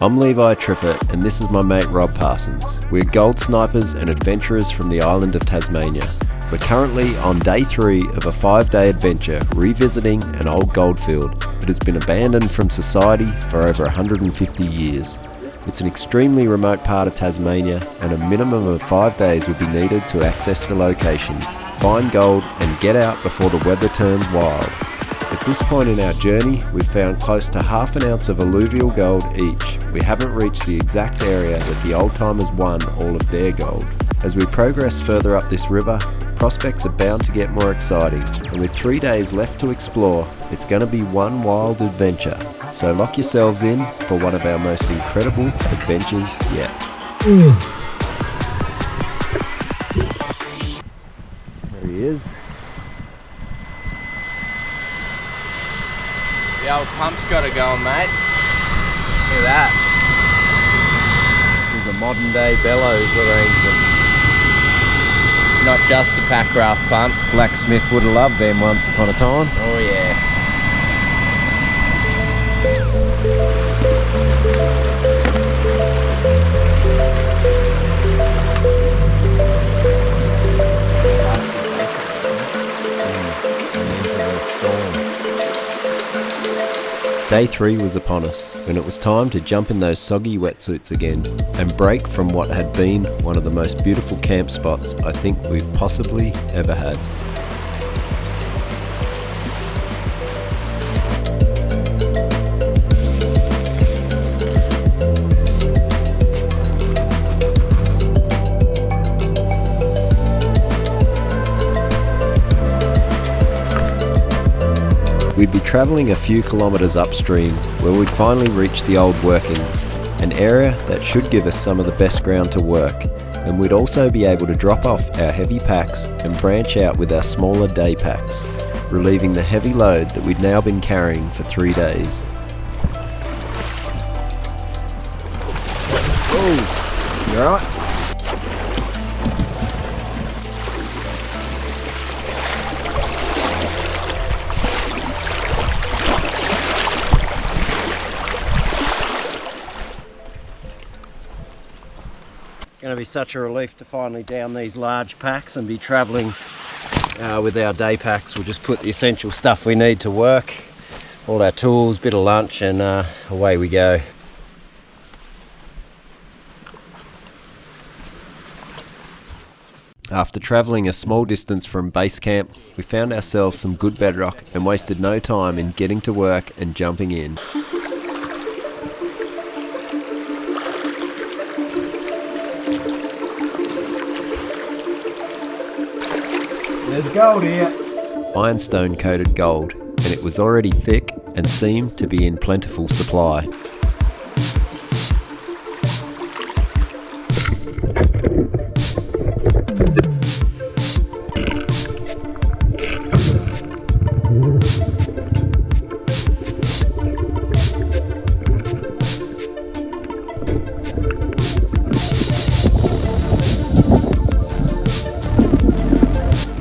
I'm Levi Triffett and this is my mate Rob Parsons. We're gold snipers and adventurers from the island of Tasmania. We're currently on day 3 of a 5-day adventure revisiting an old goldfield that has been abandoned from society for over 150 years. It's an extremely remote part of Tasmania and a minimum of 5 days would be needed to access the location, find gold and get out before the weather turns wild. At this point in our journey, we've found close to half an ounce of alluvial gold each. We haven't reached the exact area that the old timers won all of their gold. As we progress further up this river, prospects are bound to get more exciting, and with 3 days left to explore, it's going to be one wild adventure. So lock yourselves in for one of our most incredible adventures yet. There he is. The old pump's got it going, mate. Look at that. There's a modern day bellows arrangement. Not just a pack raft pump. Blacksmith would have loved them once upon a time. Oh yeah. Day 3 was upon us, and it was time to jump in those soggy wetsuits again and break from what had been one of the most beautiful camp spots I think we've possibly ever had. We'd be travelling a few kilometres upstream where we'd finally reach the old workings, an area that should give us some of the best ground to work, and we'd also be able to drop off our heavy packs and branch out with our smaller day packs, relieving the heavy load that we'd now been carrying for 3 days. Oh, you alright? Going to be such a relief to finally down these large packs and be travelling with our day packs. We'll just put the essential stuff we need to work, all our tools, bit of lunch, and away we go. After travelling a small distance from base camp, we found ourselves some good bedrock and wasted no time in getting to work and jumping in. There's gold here. Ironstone coated gold, and it was already thick and seemed to be in plentiful supply.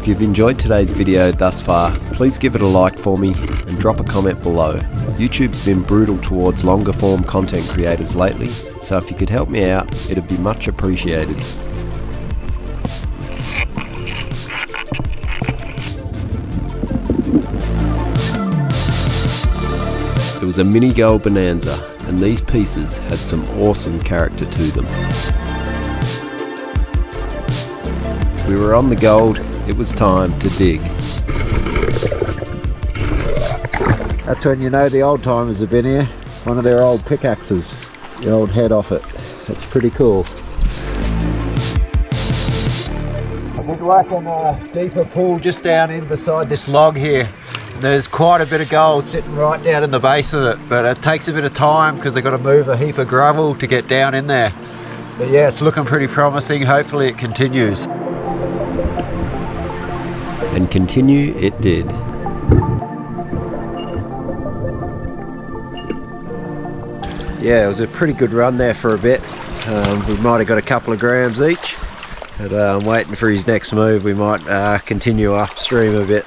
If you've enjoyed today's video thus far, please give it a like for me and drop a comment below. YouTube's been brutal towards longer form content creators lately, so if you could help me out, it'd be much appreciated. It was a mini gold bonanza, and these pieces had some awesome character to them. We were on the gold. It was time to dig. That's when you know the old timers have been here. One of their old pickaxes, the old head off it. That's pretty cool. I've been working a deeper pool just down in beside this log here. There's quite a bit of gold sitting right down in the base of it, but it takes a bit of time because they've got to move a heap of gravel to get down in there. But yeah, it's looking pretty promising. Hopefully it continues. And continue it did. Yeah, it was a pretty good run there for a bit. We might have got a couple of grams each, but I'm waiting for his next move. We might continue upstream a bit.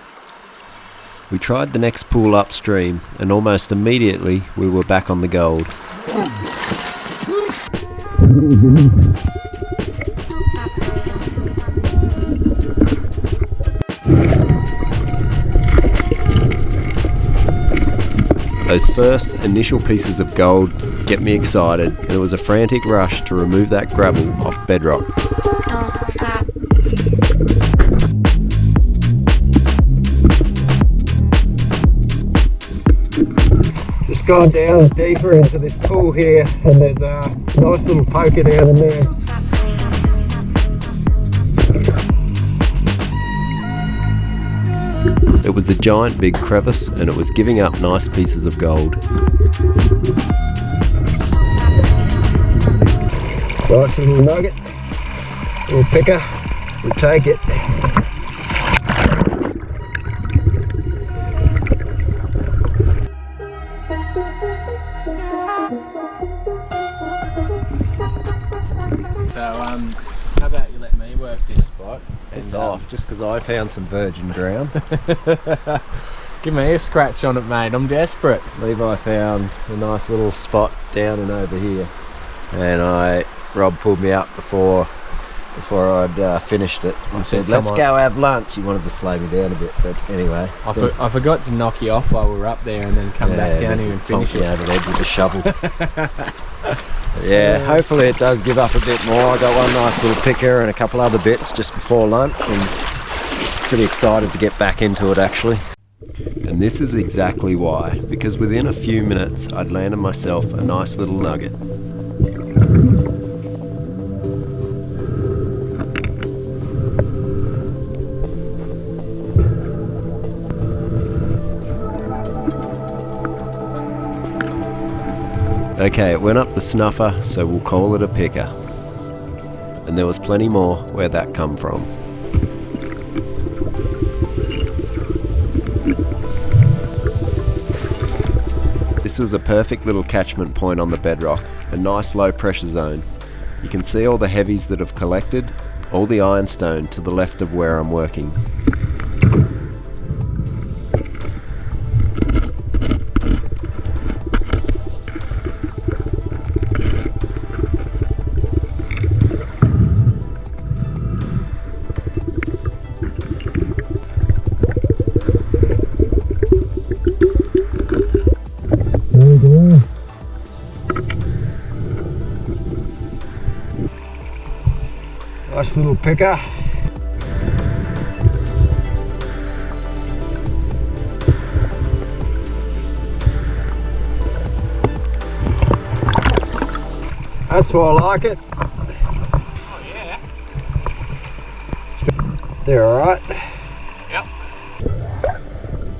We tried the next pool upstream, and almost immediately we were back on the gold. Those first initial pieces of gold get me excited, and it was a frantic rush to remove that gravel off bedrock. Don't stop. Just gone down deeper into this pool here, and there's a nice little poker down in there. Don't stop. It was a giant big crevice, and it was giving up nice pieces of gold. Nice little nugget, little picker, we'll take it. So, how about you let me work this spot? It's off, just because I found some virgin ground. Give me a scratch on it, mate. I'm desperate. Levi found a nice little spot down and over here, and Rob pulled me up before I'd finished it and said, "Let's go have lunch." He wanted to slow me down a bit, but anyway. I forgot to knock you off while we were up there, and then come back down here and finish it. Over the edge with the shovel. Yeah, hopefully it does give up a bit more. I got one nice little picker and a couple other bits just before lunch, and pretty excited to get back into it actually. And this is exactly why, because within a few minutes I'd landed myself a nice little nugget. Okay, it went up the snuffer, so we'll call it a picker. And there was plenty more where that come from. This was a perfect little catchment point on the bedrock, a nice low pressure zone. You can see all the heavies that have collected, all the ironstone to the left of where I'm working. Nice little picker. That's why I like it. Oh yeah. They're alright. Yep.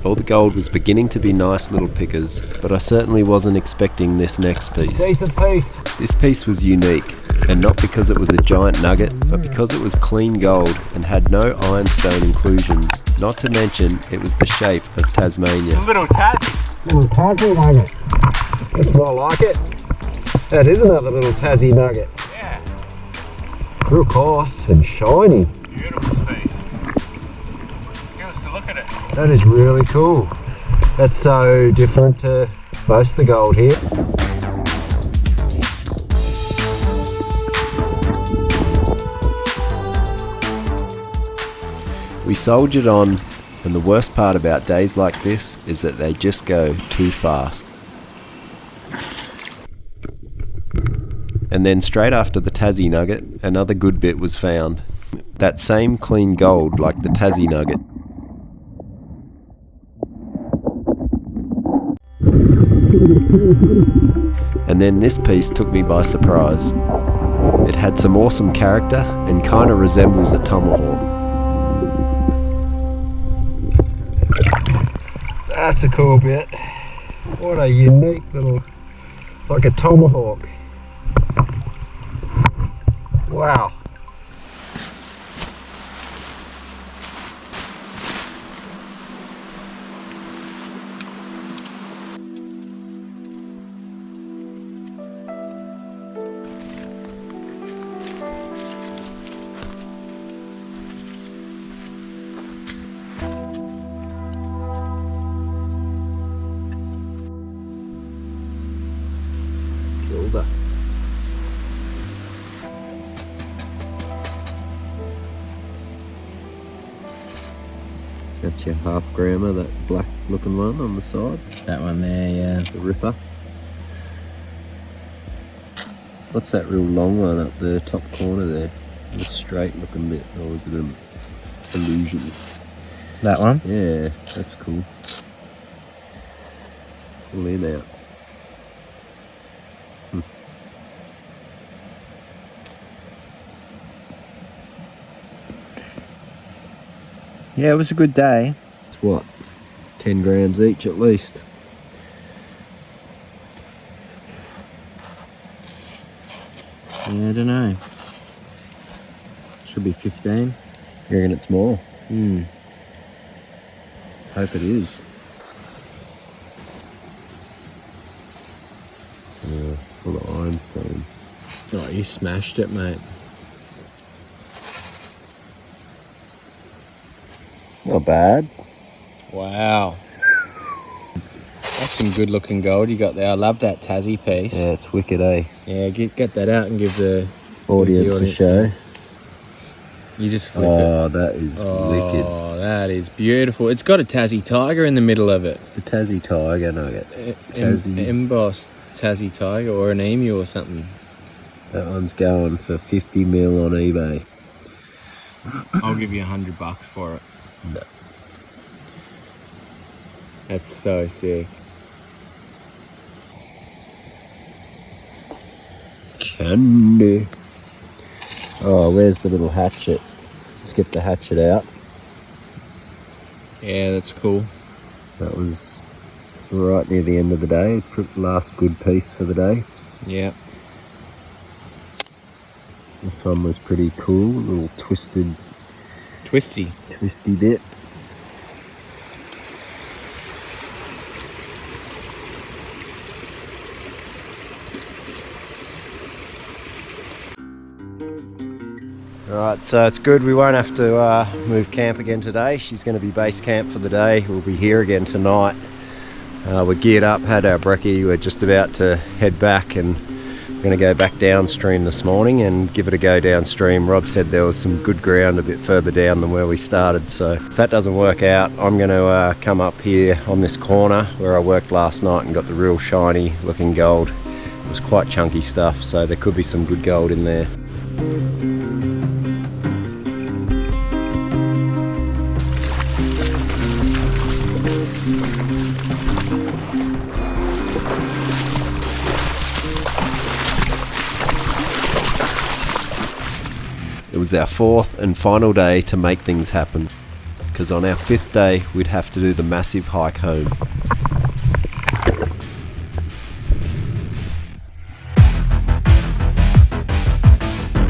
All the gold was beginning to be nice little pickers, but I certainly wasn't expecting this next piece. Decent piece. This piece was unique, and not because it was a giant nugget, but because it was clean gold and had no ironstone inclusions, not to mention it was the shape of Tasmania. Little Tassie. Little Tassie nugget. That's why I like it. That is another little Tassie nugget. Yeah. Real coarse and shiny. Beautiful piece. Give us a look at it. That is really cool. That's so different to most of the gold here. We soldiered on, and the worst part about days like this is that they just go too fast. And then straight after the Tassie nugget, another good bit was found. That same clean gold like the Tassie nugget. And then this piece took me by surprise. It had some awesome character and kind of resembles a tomahawk. That's a cool bit. What a unique little, it's like a tomahawk. Wow. That's your half grammer, that black looking one on the side. That one there, yeah. The ripper. What's that real long one up the top corner there? The straight looking bit, or is it an illusion? That one? Yeah, that's cool. Pull him out. Yeah, it was a good day. It's what? 10 grams each at least. Yeah, I don't know. Should be 15. You reckon it's more? Hope it is. Yeah, full of ironstone. Oh, you smashed it, mate. Not bad. Wow. That's some good looking gold you got there. I love that Tassie piece. Yeah, it's wicked, eh? Yeah, get that out and give the Audience a show. You just flip it. Oh, that is wicked. Oh, that is beautiful. It's got a Tassie tiger in the middle of it. The Tassie tiger nugget. Embossed Tassie tiger or an emu or something. That one's going for 50 mil on eBay. I'll give you $100 for it. No. That's so sick. Candy. Oh, where's the little hatchet? Let's get the hatchet out. Yeah, that's cool. That was right near the end of the day. Last good piece for the day. Yeah. This one was pretty cool. A little twisty bit. Alright, so it's good we won't have to move camp again today. She's going to be base camp for the day. We'll be here again tonight. We're geared up, had our brekkie. We're just about to head back and we're going to go back downstream this morning and give it a go downstream. Rob said there was some good ground a bit further down than where we started, so if that doesn't work out, I'm going to come up here on this corner where I worked last night and got the real shiny looking gold. It was quite chunky stuff, so there could be some good gold in there. It was our fourth and final day to make things happen, because on our fifth day we'd have to do the massive hike home.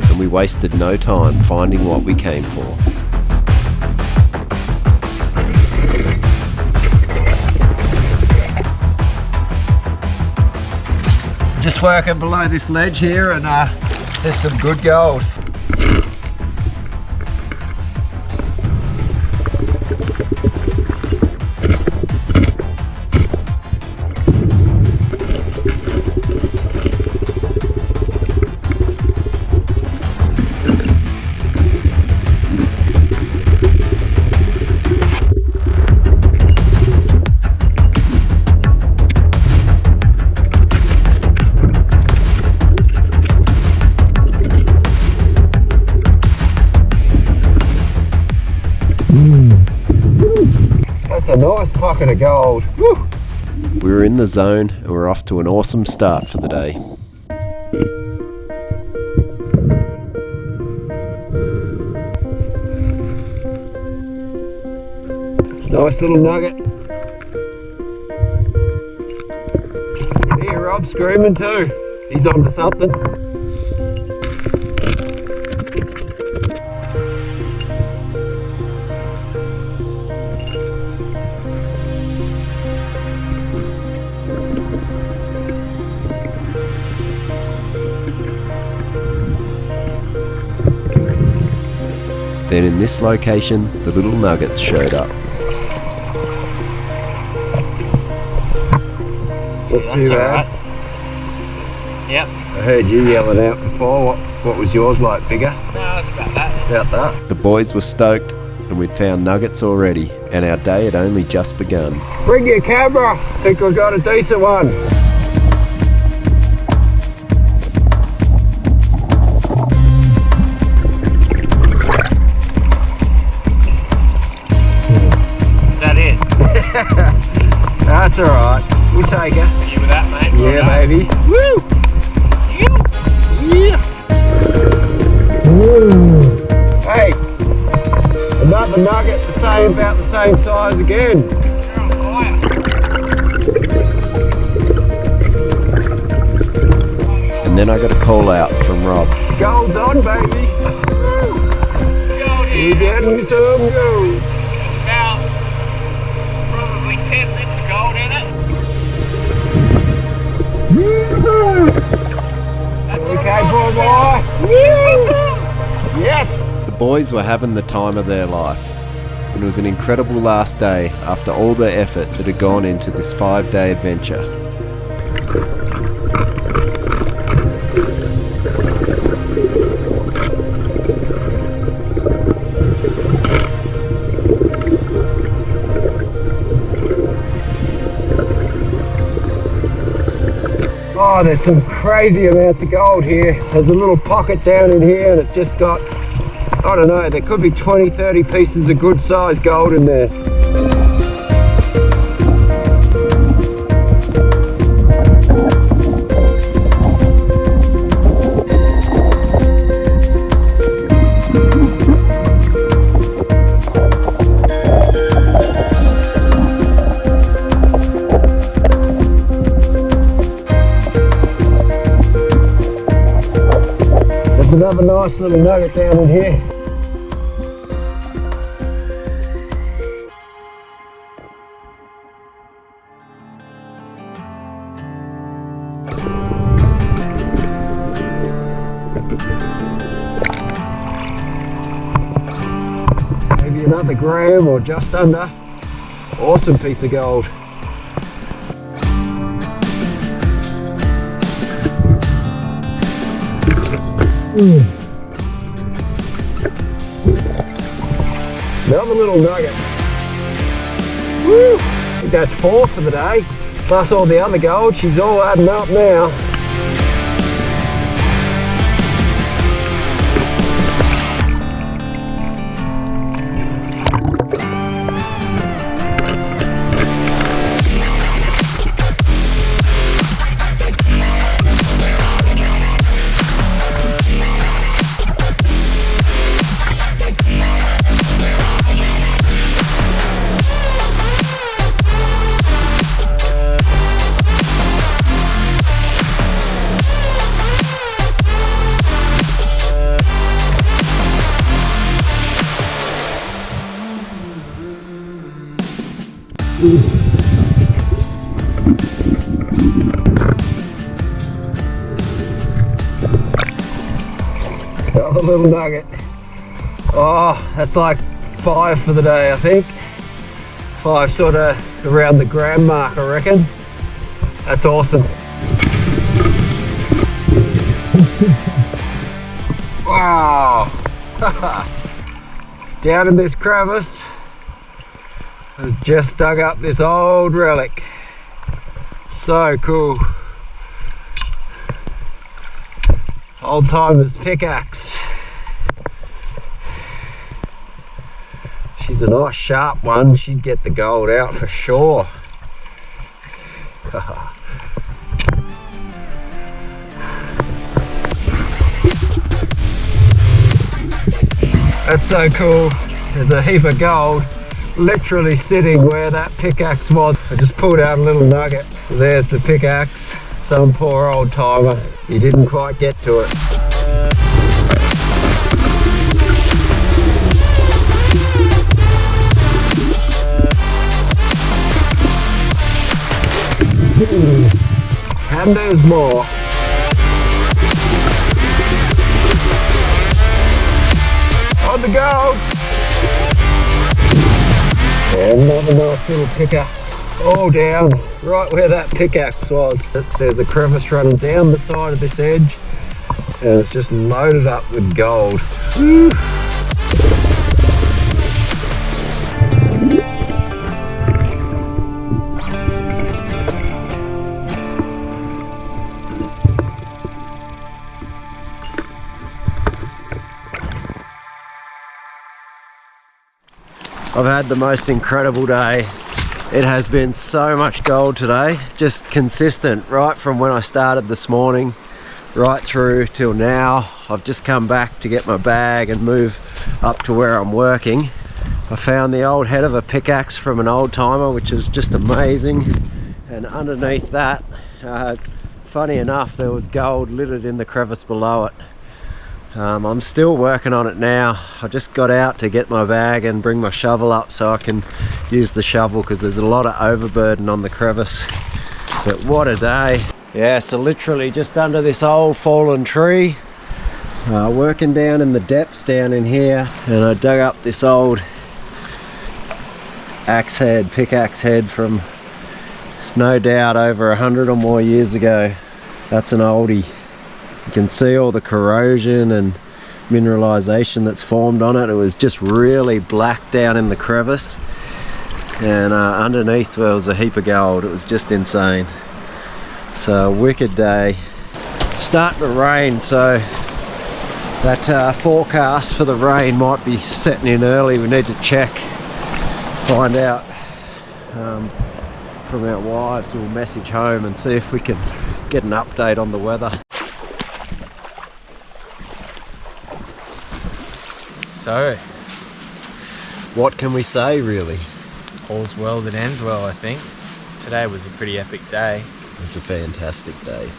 And we wasted no time finding what we came for. Just working below this ledge here and there's some good gold. That's a nice pocket of gold. Woo! We were in the zone and we're off to an awesome start for the day. Nice little nugget. Here, Rob's screaming too. He's onto something. Then in this location, the little nuggets showed up. Not too bad. Right. Yep. I heard you yelling out before. What was yours like? Bigger? No, it's about that. About that. The boys were stoked, and and we'd found nuggets already, and our day had only just begun. Bring your camera. Think we've got a decent one. Is that it? That's all right. We'll take it. You with that, mate? Yeah, Well done. baby. Woo! Yeah. Woo. Hey, another nugget, about the same size again. You're on fire. And then I got a call out from Rob. Gold's on, baby. Gold We're here. getting some gold. About probably 10 litres of gold in it. Okay, boy. Yes. The boys were having the time of their life. It was an incredible last day after all the effort that had gone into this 5-day adventure. Oh, there's some crazy amounts of gold here. There's a little pocket down in here and it's just got, I don't know, there could be 20, 30 pieces of good sized gold in there. Another nice little nugget down in here. Maybe another gram or just under. Awesome piece of gold. Another little nugget. Woo! I think that's 4 for the day. Plus all the other gold, she's all adding up now. Another little nugget. Oh, that's like 5 for the day, I think. 5 sort of around the gram mark, I reckon. That's awesome. Wow. Down in this crevice, I've just dug up this old relic. So cool. Old timer's pickaxe. She's a nice sharp one. She'd get the gold out for sure. That's so cool. There's a heap of gold literally sitting where that pickaxe was. I just pulled out a little nugget. So there's the pickaxe. Some poor old timer, he didn't quite get to it. And there's more. On the go! And another nice little picker. All down, right where that pickaxe was. There's a crevice running down the side of this edge, and it's just loaded up with gold. Woo. I've had the most incredible day. It has been so much gold today, just consistent right from when I started this morning right through till now. I've just come back to get my bag and move up to where I'm working. I found the old head of a pickaxe from an old timer, which is just amazing, and underneath that, funny enough, there was gold littered in the crevice below it. I'm still working on it now. I just got out to get my bag and bring my shovel up so I can use the shovel, because there's a lot of overburden on the crevice. But what a day. Yeah, so literally just under this old fallen tree, working down in the depths down in here, and I dug up this old pickaxe head from no doubt over 100 or more years ago. That's an oldie. You can see all the corrosion and mineralization that's formed on it. It was just really black down in the crevice, and underneath there was a heap of gold. It was just insane. So a wicked day. Starting to rain, so that forecast for the rain might be setting in early. We need to check, find out from our wives. We'll message home and see if we can get an update on the weather. So, what can we say, really? all's well that ends well, I think. Today was a pretty epic day. It was a fantastic day.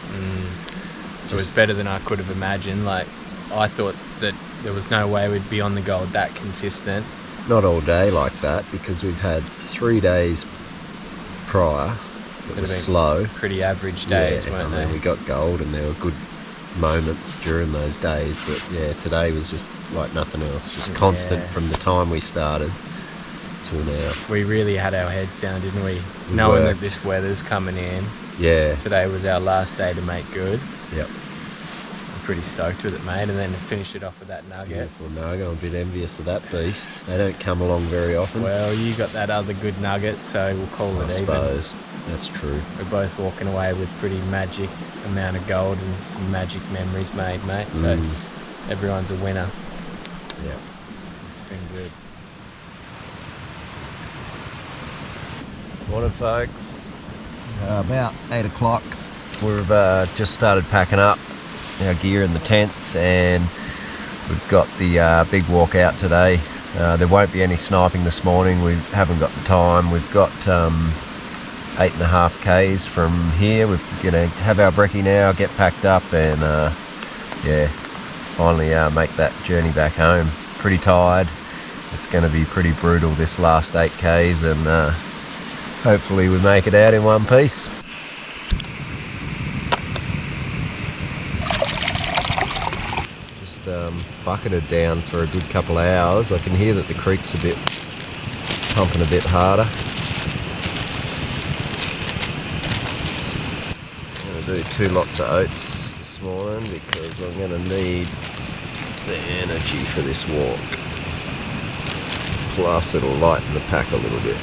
It was better than I could have imagined. Like, I thought that there was no way we'd be on the gold that consistent. Not all day like that, because we've had 3 days prior that was slow. Pretty average days, weren't they? We got gold and there were good moments during those days, but yeah, today was just like nothing else, just constant from the time we started till now. We really had our heads down, didn't we? Knowing that this weather's coming in. Yeah. Today was our last day to make good. Yep. I'm pretty stoked with it, mate. And then to finish it off with that nugget. Beautiful nugget. I'm a bit envious of that beast. They don't come along very often. Well, you got that other good nugget, so we'll call it even. I suppose. That's true. We're both walking away with pretty magic amount of gold and some magic memories made, mate. So everyone's a winner. Yeah. It's been good. Morning, folks. About 8 o'clock. We've just started packing up our gear in the tents, and we've got the big walk out today. There won't be any sniping this morning. We haven't got the time. We've got 8.5 k's from here. We're gonna have our brekkie now, get packed up, and yeah, finally make that journey back home. Pretty tired. It's going to be pretty brutal this last 8 k's, and hopefully we make it out in one piece. Just bucketed down for a good couple of hours. I can hear that the creek's pumping a bit harder. Do 2 lots of oats this morning because I'm going to need the energy for this walk. Plus it'll lighten the pack a little bit.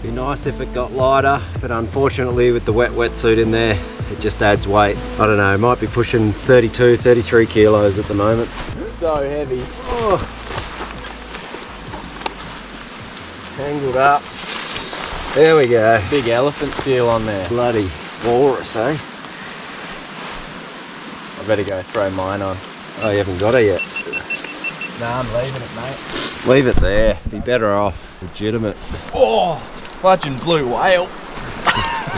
Be nice if it got lighter, but unfortunately with the wet wetsuit in there, it just adds weight. I don't know, might be pushing 32, 33 kilos at the moment. So heavy. Oh. Tangled up. There we go. Big elephant seal on there. Bloody walrus, eh? I better go throw mine on. Oh, you haven't got it yet? Nah, I'm leaving it, mate. Leave it there. Be better off. Legitimate. Oh, it's a fudging blue whale.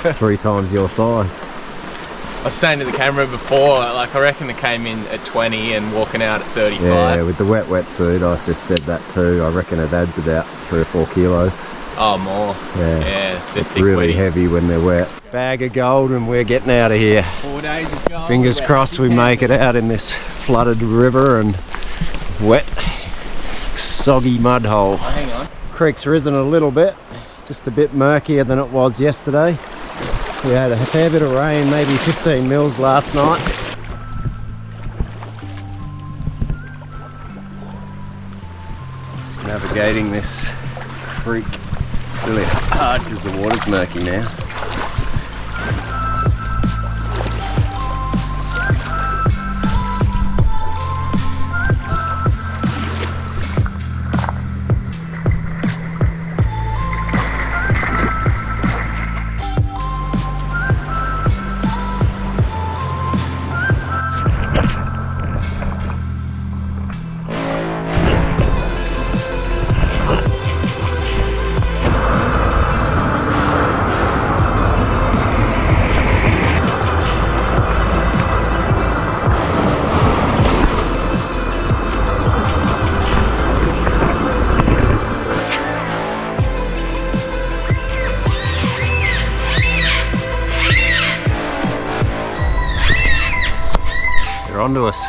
It's 3 times your size. I was saying to the camera before, like, I reckon it came in at 20 and walking out at 35. Yeah, with the wet wetsuit, I just said that too. I reckon it adds about 3 or 4 kilos. Oh, more. Yeah, they're it's thick really wetties. heavy when they're wet. Bag of gold and we're getting out of here. 4 days of gold. Fingers crossed we make it out in this flooded river and wet, soggy mud hole. Oh, hang on. Creek's risen a little bit, just a bit murkier than it was yesterday. We had a fair bit of rain, maybe 15 mils last night. navigating this creek really hard because the water's murky now. They're onto us.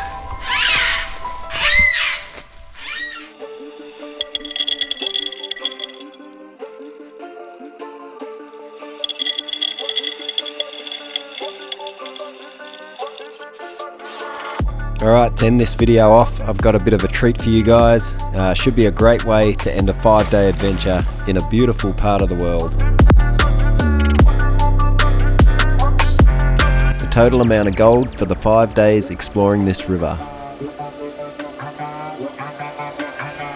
Alright, to end this video off, I've got a bit of a treat for you guys. Should be a great way to end a 5-day adventure in a beautiful part of the world. The total amount of gold for the 5 days exploring this river.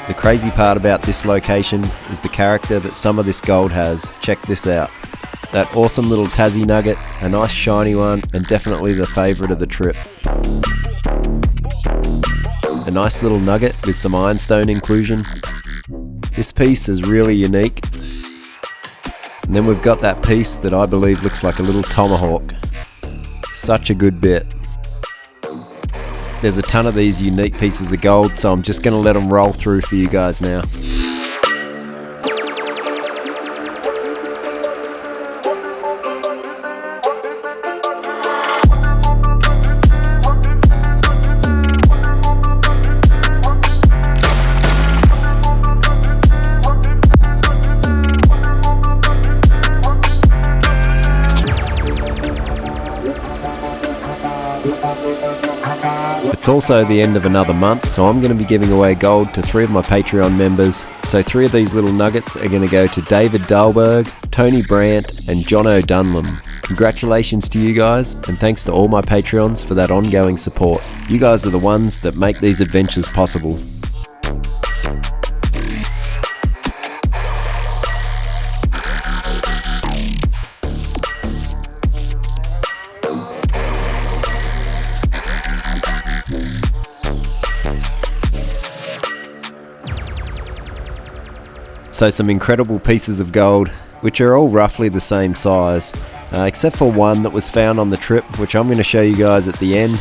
The crazy part about this location is the character that some of this gold has. Check this out. That awesome little Tassie nugget, a nice shiny one, and definitely the favourite of the trip. A nice little nugget with some ironstone inclusion. This piece is really unique. And then we've got that piece that I believe looks like a little tomahawk. Such a good bit. There's a ton of these unique pieces of gold, so I'm just going to let them roll through for you guys now. It's also the end of another month, so I'm going to be giving away gold to 3 of my Patreon members. So 3 of these little nuggets are going to go to David Dahlberg, Tony Brandt and Jono Dunlam. Congratulations to you guys, and thanks to all my Patreons for that ongoing support. You guys are the ones that make these adventures possible. So some incredible pieces of gold, which are all roughly the same size, except for one that was found on the trip, which I'm going to show you guys at the end.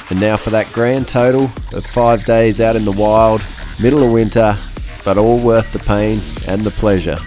And now for that grand total of 5 days out in the wild, middle of winter, but all worth the pain and the pleasure.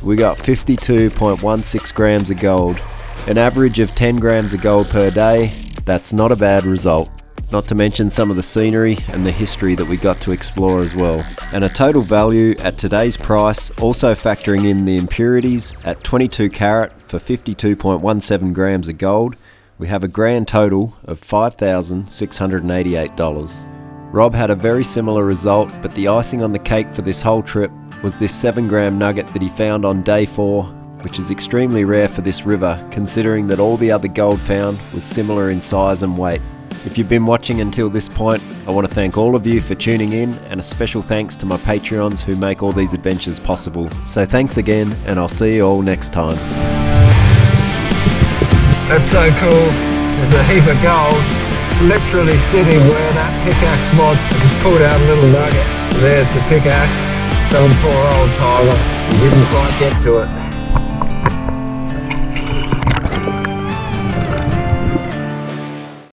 We got 52.16 grams of gold, an average of 10 grams of gold per day. That's not a bad result. Not to mention some of the scenery and the history that we got to explore as well. And a total value at today's price, also factoring in the impurities at 22 carat for 52.17 grams of gold, we have a grand total of $5,688. Rob had a very similar result, but the icing on the cake for this whole trip was this 7-gram nugget that he found on day 4, which is extremely rare for this river, considering that all the other gold found was similar in size and weight. If you've been watching until this point, I want to thank all of you for tuning in, and a special thanks to my Patreons who make all these adventures possible. So thanks again, and I'll see you all next time. That's so cool. There's a heap of gold literally sitting where that pickaxe was. I just pulled out a little nugget. So there's the pickaxe. Some poor old Tyler, he didn't quite get to it.